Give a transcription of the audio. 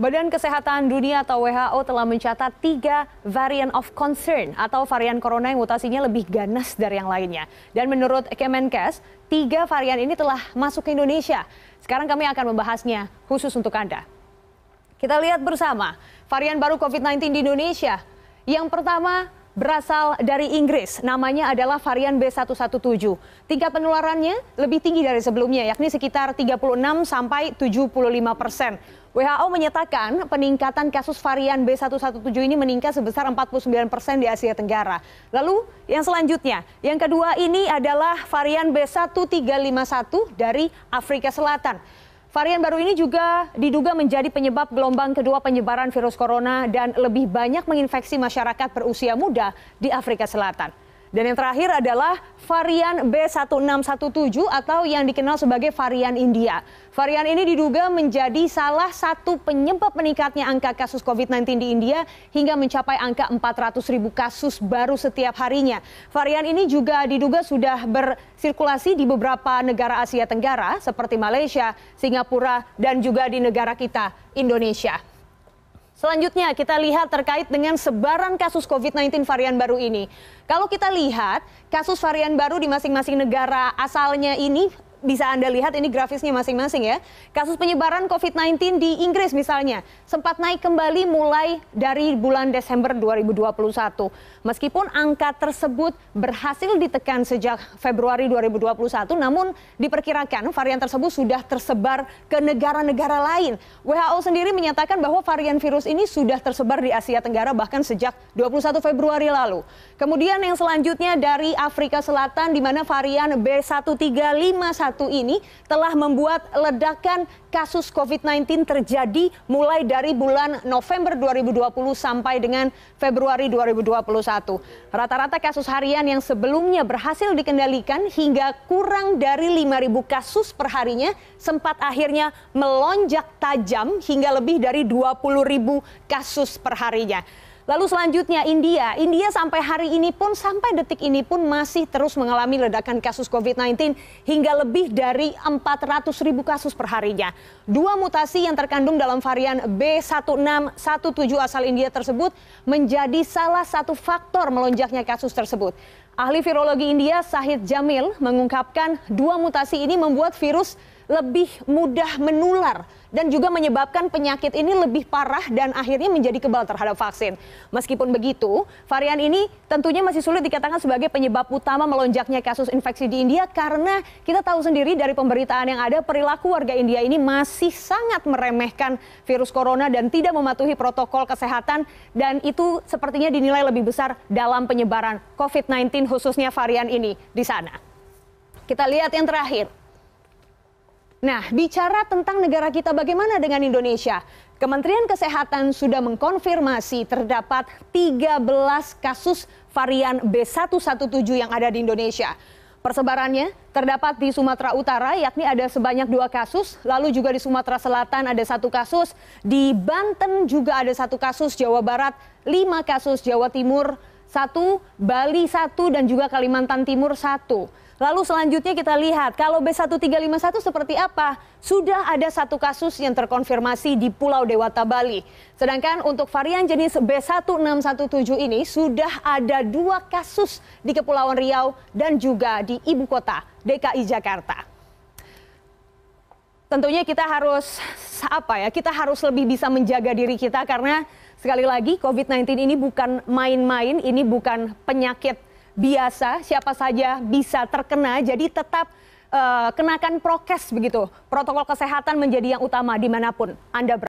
Badan Kesehatan Dunia atau WHO telah mencatat 3 variant of concern atau varian corona yang mutasinya lebih ganas dari yang lainnya. Dan menurut Kemenkes, 3 varian ini telah masuk ke Indonesia. Sekarang kami akan membahasnya khusus untuk Anda. Kita lihat bersama varian baru COVID-19 di Indonesia. Yang pertama berasal dari Inggris, namanya adalah varian B117. Tingkat penularannya lebih tinggi dari sebelumnya, yakni sekitar 36 sampai 75%. WHO menyatakan peningkatan kasus varian B117 ini meningkat sebesar 49% di Asia Tenggara. Lalu yang selanjutnya, yang kedua ini adalah varian B1351 dari Afrika Selatan. Varian baru ini juga diduga menjadi penyebab gelombang kedua penyebaran virus corona dan lebih banyak menginfeksi masyarakat berusia muda di Afrika Selatan. Dan yang terakhir adalah varian B1617 atau yang dikenal sebagai varian India. Varian ini diduga menjadi salah satu penyebab meningkatnya angka kasus COVID-19 di India hingga mencapai angka 400.000 kasus baru setiap harinya. Varian ini juga diduga sudah bersirkulasi di beberapa negara Asia Tenggara seperti Malaysia, Singapura, dan juga di negara kita, Indonesia. Selanjutnya kita lihat terkait dengan sebaran kasus COVID-19 varian baru ini. Kalau kita lihat kasus varian baru di masing-masing negara asalnya ini, bisa Anda lihat ini grafisnya masing-masing ya. Kasus penyebaran COVID-19 di Inggris misalnya sempat naik kembali mulai dari bulan Desember 2021. Meskipun angka tersebut berhasil ditekan sejak Februari 2021, namun diperkirakan varian tersebut sudah tersebar ke negara-negara lain. WHO sendiri menyatakan bahwa varian virus ini sudah tersebar di Asia Tenggara bahkan sejak 21 Februari lalu. Kemudian yang selanjutnya dari Afrika Selatan di mana varian B1351 ini telah membuat ledakan kasus COVID-19 terjadi mulai dari bulan November 2020 sampai dengan Februari 2021. Rata-rata kasus harian yang sebelumnya berhasil dikendalikan hingga kurang dari 5.000 kasus per harinya sempat akhirnya melonjak tajam hingga lebih dari 20.000 kasus per harinya. Lalu selanjutnya India sampai hari ini pun, sampai detik ini pun masih terus mengalami ledakan kasus COVID-19 hingga lebih dari 400.000 kasus per harinya. 2 mutasi yang terkandung dalam varian B1617 asal India tersebut menjadi salah satu faktor melonjaknya kasus tersebut. Ahli virologi India Shahid Jamil mengungkapkan 2 mutasi ini membuat virus lebih mudah menular dan juga menyebabkan penyakit ini lebih parah dan akhirnya menjadi kebal terhadap vaksin. Meskipun begitu, varian ini tentunya masih sulit dikatakan sebagai penyebab utama melonjaknya kasus infeksi di India karena kita tahu sendiri dari pemberitaan yang ada perilaku warga India ini masih sangat meremehkan virus corona dan tidak mematuhi protokol kesehatan dan itu sepertinya dinilai lebih besar dalam penyebaran COVID-19 khususnya varian ini di sana. Kita lihat yang terakhir. Nah, bicara tentang negara kita, bagaimana dengan Indonesia? Kementerian Kesehatan sudah mengkonfirmasi terdapat 13 kasus varian B117 yang ada di Indonesia. Persebarannya terdapat di Sumatera Utara, yakni ada sebanyak 2 kasus, lalu juga di Sumatera Selatan ada 1 kasus, di Banten juga ada 1 kasus, Jawa Barat 5 kasus, Jawa Timur 1, Bali 1, dan juga Kalimantan Timur 1. Lalu selanjutnya kita lihat kalau B1351 seperti apa? Sudah ada 1 kasus yang terkonfirmasi di Pulau Dewata, Bali. Sedangkan untuk varian jenis B1617 ini sudah ada 2 kasus di Kepulauan Riau dan juga di ibu kota DKI Jakarta. Tentunya kita harus Kita harus lebih bisa menjaga diri kita karena sekali lagi COVID-19 ini bukan main-main, ini bukan penyakit biasa, siapa saja bisa terkena, jadi tetap kenakan prokes begitu. Protokol kesehatan menjadi yang utama dimanapun Anda berada.